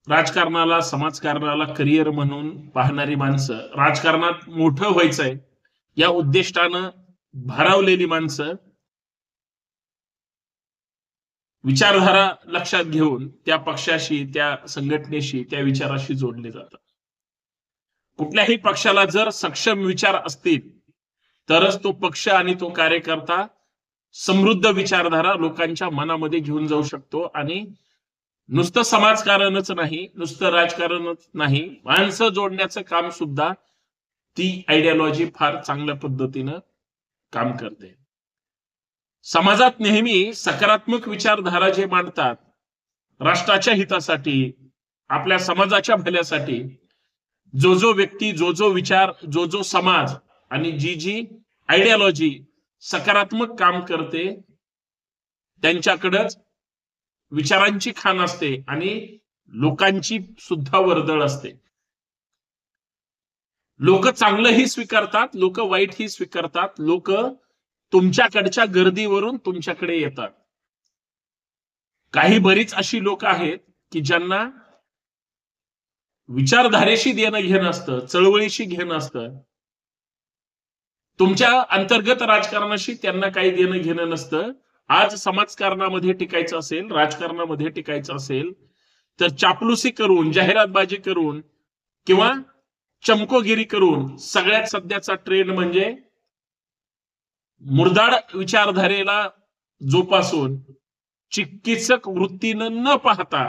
राजकारणाला, समाजकारणाला करिअर म्हणून पाहणारी माणसं, राजकारणात मोठं व्हायचंय या उद्दिष्टानं भारावलेली माणसं, विचारधारा लक्षात घेऊन त्या पक्षाशी, त्या संघटनेशी, त्या विचाराशी जोडले जातात. कुठल्याही पक्षाला जर सक्षम विचार असतील तरच तो पक्ष आणि तो कार्यकर्ता समृद्ध विचारधारा लोकांच्या मनामध्ये घेऊन जाऊ शकतो. आणि नुसतं समाजकारणच नाही, नुसतं राजकारणच नाही, माणसं जोडण्याचं काम सुद्धा ती आयडियोलॉजी फार चांगल्या पद्धतीनं काम करते. समाजात नेहमी सकारात्मक विचारधारा जे मांडतात, राष्ट्राच्या हितासाठी, आपल्या समाजाच्या भल्यासाठी, जो व्यक्ती, जो विचार, जो समाज आणि जी आयडियोलॉजी सकारात्मक काम करते त्यांच्याकडेच विचारांची खाण असते आणि लोकांची सुद्धा वर्दळ असते. लोक चांगलंही स्वीकारतात, लोक वाईटही स्वीकारतात, लोक तुमच्याकडच्या गर्दीवरून तुमच्याकडे येतात. काही बरीच अशी लोक आहेत की ज्यांना विचारधारेशी देणं घेणं असतं, चळवळीशी घेणं असतं. तुमच्या अंतर्गत राजकारणाशी त्यांना काही देणं घेणं नसतं. आज समाजकारणामध्ये टिकायचं असेल, राजकारणामध्ये टिकायचं असेल तर चापलुसी करून, जाहिरातबाजी करून किंवा चमकोगिरी करून, सगळ्यात सध्याचा ट्रेंड म्हणजे मुरदाड विचारधारेला जोपासून चिकित्सक वृत्तीनं न पाहता,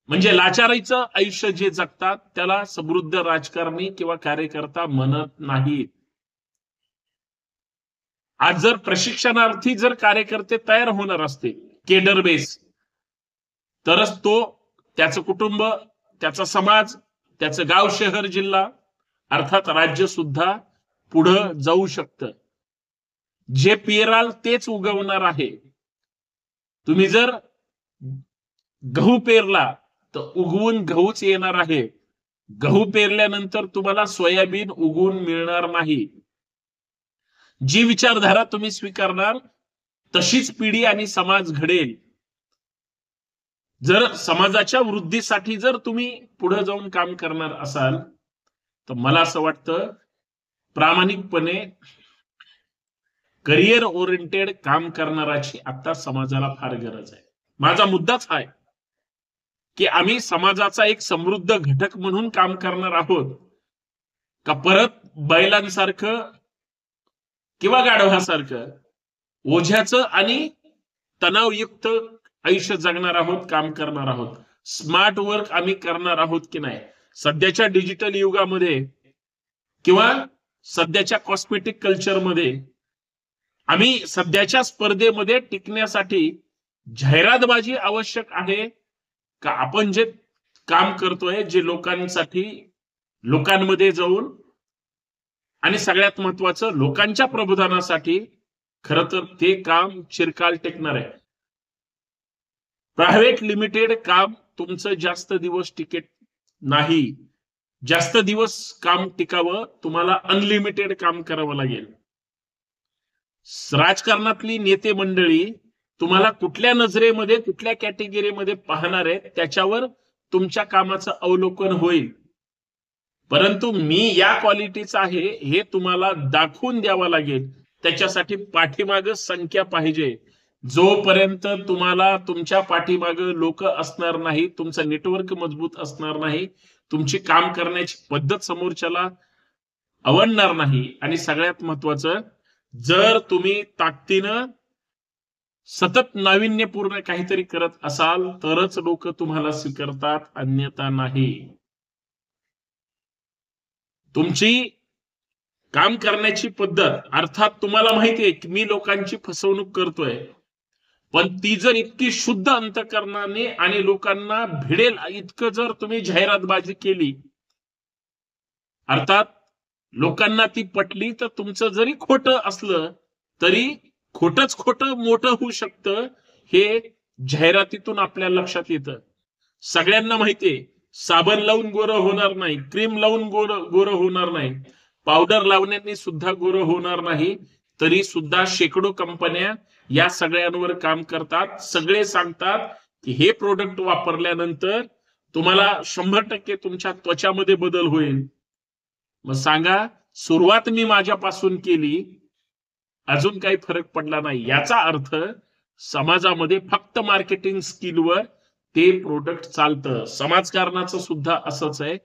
म्हणजे लाचारीचं आयुष्य जे जगतात त्याला समृद्ध राजकारणी किंवा कार्यकर्ता म्हणत नाहीत. आज जर प्रशिक्षणार्थी जर कार्यकर्ते तयार होणार असतील केडर बेस, तरच तो, त्याचं कुटुंब, त्याचा समाज, त्याचं गाव, शहर, जिल्हा अर्थात राज्य सुद्धा पुढं जाऊ शकतं. जे पेराल तेच उगवणार आहे. तुम्ही जर गहू पेरला तर उगवून गहूच येणार आहे. गहू पेरल्यानंतर तुम्हाला सोयाबीन उगवून मिळणार नाही. जी विचारधारा तुम्ही स्वीकारणार तशीच पिढी आणि समाज घडेल. जर समाजाच्या वृद्धीसाठी जर तुम्ही पुढे जाऊन काम करणार असाल तर मला असं वाटतं प्रामाणिकपणे करिअर ओरिएंटेड काम करणाराची आता समाजाला फार गरज आहे. माझा मुद्दाच आहे की आम्ही समाजाचा एक समृद्ध घटक म्हणून काम करणार आहोत का परत बैलांसारखं किंवा गाढवासारखं ओझ्याचं आणि तणावयुक्त आयुष्य जगणार आहोत, काम करणार आहोत. स्मार्ट वर्क आम्ही करणार आहोत की नाही. सध्याच्या डिजिटल युगामध्ये किंवा सध्याच्या कॉस्मेटिक कल्चरमध्ये आम्ही सध्याच्या स्पर्धेमध्ये टिकण्यासाठी जाहिरातबाजी आवश्यक आहे का आपण जे काम करतोय, जे लोकांसाठी, लोकांमध्ये जाऊन आणि सगळ्यात महत्वाचं लोकांच्या प्रबोधनासाठी, खरं तर ते काम चिरकाल टिकणार आहे. प्रायव्हेट लिमिटेड काम तुमचं जास्त दिवस टिकेट नाही. जास्त दिवस काम टिकावं तुम्हाला अनलिमिटेड काम करावं लागेल. राजकारणातली नेते मंडळी तुम्हाला कुठल्या नजरेमध्ये, कुठल्या कॅटेगरीमध्ये पाहणार आहेत त्याच्यावर तुमच्या कामाचं अवलोकन होईल. परंतु मी या क्वालिटीचा आहे हे तुम्हाला दाखवून द्यावं लागेल. त्याच्यासाठी पाठीमागं संख्या पाहिजे. जोपर्यंत तुम्हाला तुमच्या पाठीमागं लोक असणार नाही, तुमचं नेटवर्क मजबूत असणार नाही, तुमची काम करण्याची पद्धत समोरच्याला आवडणार नाही, आणि सगळ्यात महत्वाचं जर तुम्ही ताकदीनं सतत नाविन्यपूर्ण काहीतरी करत असाल तरच लोक तुम्हाला स्वीकारतात, अन्यथा नाही. तुमची काम करण्याची पद्धत, अर्थात तुम्हाला माहितीये की मी लोकांची फसवणूक करतोय, पण ती जर इतकी शुद्ध अंतःकरणाने आणि लोकांना भिडेल इतकं जर तुम्ही जाहिरातबाजी केली, अर्थात लोकांना ती पटली, तर तुमचं जरी खोटं असलं तरी खोटच खोटं मोठं होऊ शकतं. हे जाहिरातीतून आपल्या लक्षात येतं. सगळ्यांना माहितीये साबण लावून गोरं होणार नाही, क्रीम लावून गोरं होणार नाही, पावडर लावण्याने सुद्धा गोरं होणार नाही. तरी सुद्धा शेकडो कंपन्या या सगळ्यांवर काम करतात. सगळे सांगतात की हे प्रोडक्ट वापरल्यानंतर तुम्हाला 100% तुमच्या त्वचामध्ये बदल होईल. मग सांगा, सुरुवात मी माझ्यापासून केली, अजून काही फरक पडला नाही, याचा अर्थ समाजामध्ये फक्त मार्केटिंग स्किलवर ते प्रोडक्ट चालतं. समाजकारणाचं सुद्धा असंच आहे.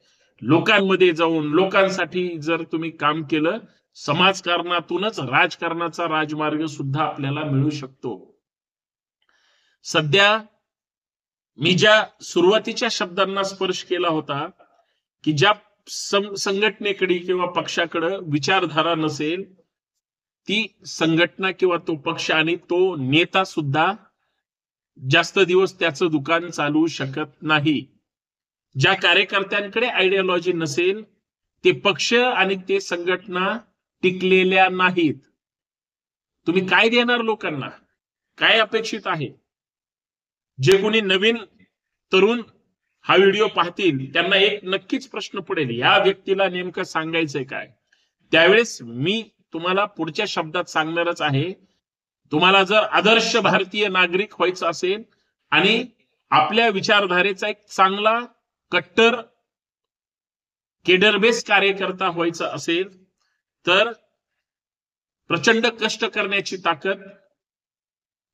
लोकांमध्ये जाऊन लोकांसाठी जर तुम्ही काम केलं, समाजकारणातूनच राजकारणाचा राजमार्ग सुद्धा आपल्याला मिळू शकतो. सध्या मी ज्या सुरुवातीच्या शब्दांना स्पर्श केला होता, की ज्या संघटनेकडे किंवा पक्षाकडे विचारधारा नसेल, ती संघटना किंवा तो पक्ष आणि तो नेता सुद्धा जास्त दिवस त्याचं दुकान चालवू शकत नाही. ज्या कार्यकर्त्यांकडे आयडियोलॉजी नसेल, ते पक्ष आणि ते संघटना टिकलेल्या नाहीत. तुम्ही काय देणार लोकांना? काय अपेक्षित आहे? जे कोणी नवीन तरुण हा व्हिडिओ पाहतील त्यांना एक नक्कीच प्रश्न पडेल, या व्यक्तीला नेमकं सांगायचंय काय? त्यावेळेस मी तुम्हाला पुढच्या शब्दात सांगणारच आहे, तुम्हाला जर आदर्श भारतीय नागरिक व्हायचं असेल आणि आपल्या विचारधारेचा एक चांगला कट्टर केडरबेस कार्यकर्ता व्हायचा असेल तर प्रचंड कष्ट करण्याची ताकद,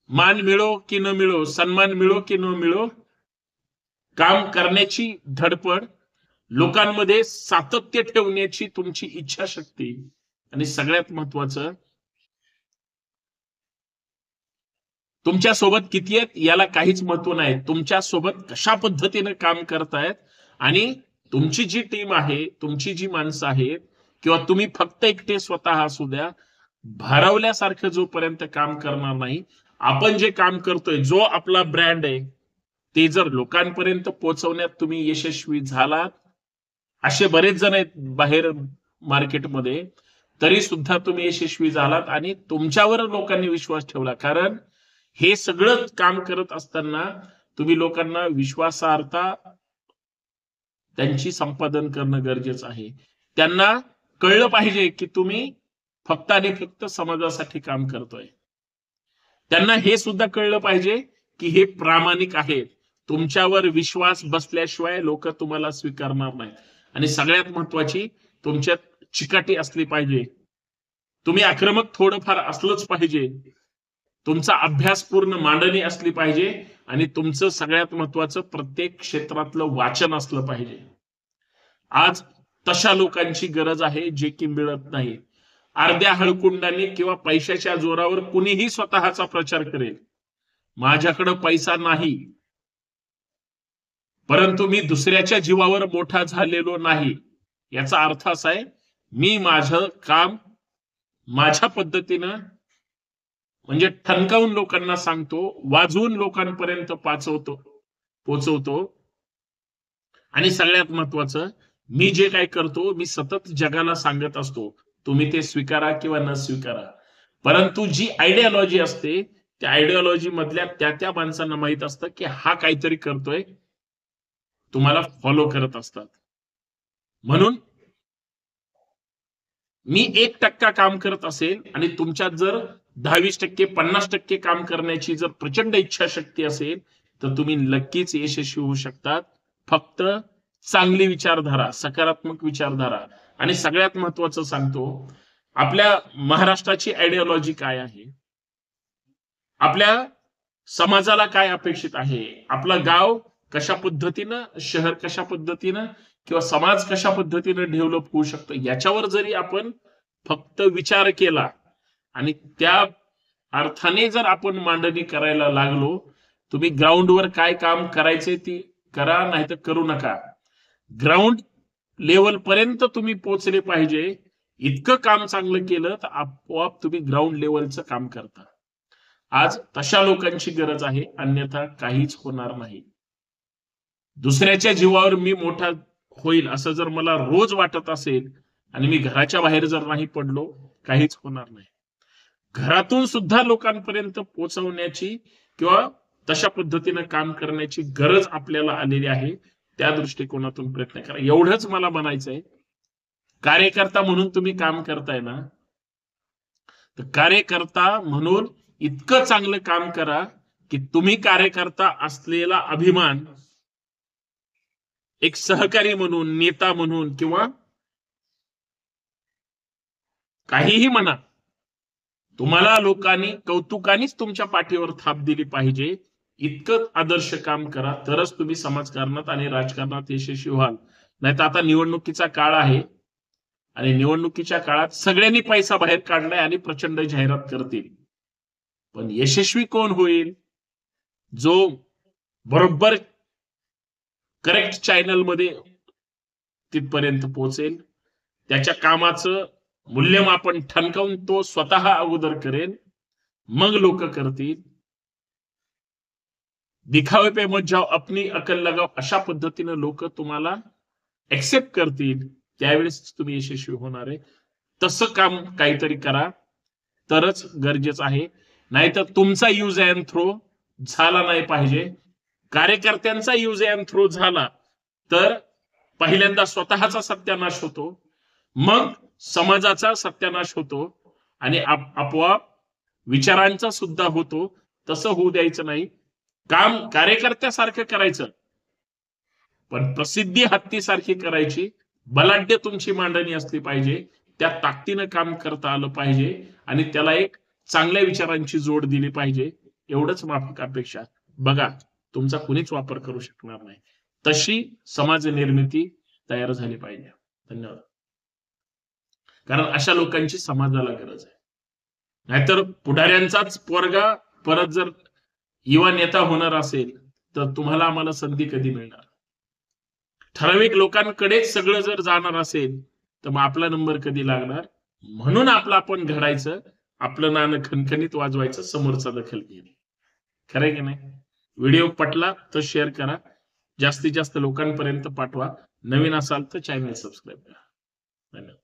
मान मिळो की न मिळो, सन्मान मिळो की न मिळो, काम करण्याची धडपड, लोकांमध्ये सातत्य ठेवण्याची तुमची इच्छाशक्ती आणि सगळ्यात महत्वाचं, तुमच्या सोबत किती आहेत याला काहीच महत्व नाही. तुमच्या सोबत कशा पद्धतीने काम करतायत आणि तुमची जी टीम आहे, तुमची जी माणसं आहेत, किंवा तुम्ही फक्त एकटे स्वतः असू द्या, भारावल्यासारखं जोपर्यंत काम करणार नाही, आपण जे काम करतोय, जो आपला ब्रँड आहे, ते जर लोकांपर्यंत पोहोचवण्यात तुम्ही यशस्वी झालात, असे बरेच जण आहेत बाहेर मार्केटमध्ये, तरी सुद्धा तुम्ही यशस्वी झालात आणि तुमच्यावर लोकांनी विश्वास ठेवला. कारण हे सगळं काम करत असताना तुम्ही लोकांना विश्वासार्हता त्यांची संपादन करणं गरजेचं आहे. त्यांना कळलं पाहिजे की तुम्ही फक्त आणि फक्त समाजासाठी काम करतोय. त्यांना हे सुद्धा कळलं पाहिजे की हे प्रामाणिक आहे. तुमच्यावर विश्वास बसल्याशिवाय लोक तुम्हाला स्वीकारणार नाहीत. आणि सगळ्यात महत्वाची, तुमच्यात चिकाटी असली पाहिजे. तुम्ही आक्रमक थोडंफार असलंच पाहिजे. तुमचा अभ्यासपूर्ण मांडणी असली पाहिजे आणि तुमचं सगळ्यात महत्वाचं प्रत्येक क्षेत्रातलं वाचन असलं पाहिजे. आज तशा लोकांची गरज आहे जे की मिळत नाही. अर्ध्या हळकुंडाने किंवा पैशाच्या जोरावर कुणीही स्वतःचा प्रचार करेल, माझ्याकडे पैसा नाही, परंतु मी दुसऱ्याच्या जीवावर मोठा झालेलो नाही, याचा अर्थ असा आहे, मी माझं काम माझ्या पद्धतीनं म्हणजे ठणकावून लोकांना सांगतो, वाजवून लोकांपर्यंत पोचवतो. आणि सगळ्यात महत्वाचं, मी जे काय करतो, मी सतत जगाला सांगत असतो, तुम्ही ते स्वीकारा किंवा न स्वीकारा, परंतु जी आयडियोलॉजी असते, त्या आयडियोलॉजी मधल्या त्या माणसांना माहित असतं की हा काहीतरी करतोय, तुम्हाला फॉलो करत असतात. म्हणून मी 1% काम करत असेल आणि तुमच्यात जर 10-20%, 50% काम करण्याची जर प्रचंड इच्छाशक्ती असेल तर तुम्ही नक्कीच यशस्वी होऊ शकतात. फक्त चांगली विचारधारा, सकारात्मक विचारधारा. आणि सगळ्यात महत्वाचं सांगतो, आपल्या महाराष्ट्राची आयडियोलॉजी काय आहे, आपल्या समाजाला काय अपेक्षित आहे, आपलं गाव कशा पद्धतीनं, शहर कशा पद्धतीनं किंवा समाज कशा पद्धतीनं डेव्हलप होऊ शकतो, याच्यावर जरी आपण फक्त विचार केला आणि त्या अर्थाने जर आपण मांडणी करायला लागलो, तुम्ही ग्राउंडवर काय काम करायचे ती करा, नाही तर करू नका. ग्राउंड लेवल पर्यंत तुम्ही पोहोचले पाहिजे. इतकं काम चांगलं केलं तर आपोआप तुम्ही ग्राउंड लेवलचं काम करता. आज तशा लोकांची गरज आहे, अन्यथा काहीच होणार नाही. दुसऱ्याच्या जीवावर मी मोठा होईल असं जर मला रोज वाटत असेल आणि मी घराच्या बाहेर जर नाही पडलो, काहीच होणार नाही. घरातून सुद्धा लोकांपर्यंत पोहोचवण्याची किंवा तशा पद्धतीने काम करण्याची गरज आपल्याला आलेली आहे. त्या दृष्टिकोनातून प्रयत्न करा. एवढंच मला म्हणायचंय. कार्यकर्ता म्हणून तुम्ही काम करताय ना, तर कार्यकर्ता म्हणून इतकं चांगलं काम करा की तुम्ही कार्यकर्ता असलेला अभिमान एक सहकारी म्हणून, नेता म्हणून किंवा काहीही म्हणा, तुम्हाला लोकांनी कौतुकानेच तुमच्या पाठीवर थाप दिली पाहिजे. इतकं आदर्श काम करा, तरच तुम्ही समाजकारणात आणि राजकारणात यशस्वी व्हाल. नाहीतर आता निवडणुकीचा काळ आहे आणि निवडणुकीच्या काळात सगळ्यांनी पैसा बाहेर काढलाय आणि प्रचंड जाहिरात करतील. पण यशस्वी कोण होईल? जो बरोबर करेक्ट चॅनल मध्ये तिथपर्यंत पोहोचेल, त्याच्या कामाचं मूल्यमापन ठणकावून तो स्वतः अगोदर करेल, मग लोक करतील. दिखावे पे मत जाओ, अपनी अकल लगाओ, अशा पद्धतीने लोक तुम्हाला एक्सेप्ट करतील, त्यावेळेस तुम्ही यशस्वी होणार आहे. तसं काम काहीतरी करा, तरच गरजेचं आहे. नाहीतर तुमचा यूज अँड थ्रो झाला नाही पाहिजे. कार्यकर्त्यांचा यूज अँड थ्रो झाला तर पहिल्यांदा स्वतःचा सत्यानाश होतो, मग समाजाचा सत्यानाश होतो आणि आपोआप विचारांचा सुद्धा होतो. तसं होऊ द्यायचं नाही. काम कार्यकर्त्यासारखं करायचं, पण प्रसिद्धी हत्तीसारखी करायची. बलाढ्य तुमची मांडणी असली पाहिजे, त्या ताकदीनं काम करता आलं पाहिजे आणि त्याला एक चांगल्या विचारांची जोड दिली पाहिजे. एवढंच माफक अपेक्षा. बघा, तुमचा कुणीच वापर करू शकणार नाही. तशी समाज निर्मिती तयार झाली पाहिजे. धन्यवाद. कारण अशा लोकांची समाजाला गरज आहे. नाहीतर पुढाऱ्यांचाच पोरगा परत जर युवा नेता होणार असेल तर तुम्हाला आम्हाला संधी कधी मिळणार? ठराविक लोकांकडेच सगळं जर जाणार असेल तर मग आपला नंबर कधी लागणार? म्हणून आपलं आपण घडायचं, आपलं नाणं खणखणीत वाजवायचं, समोरचा दखल घेणे. खरंय की नाही? व्हिडिओ पटला तर शेअर करा, जास्तीत जास्त लोकांपर्यंत पाठवा. नवीन असाल तर चॅनल सबस्क्राईब करा. धन्यवाद.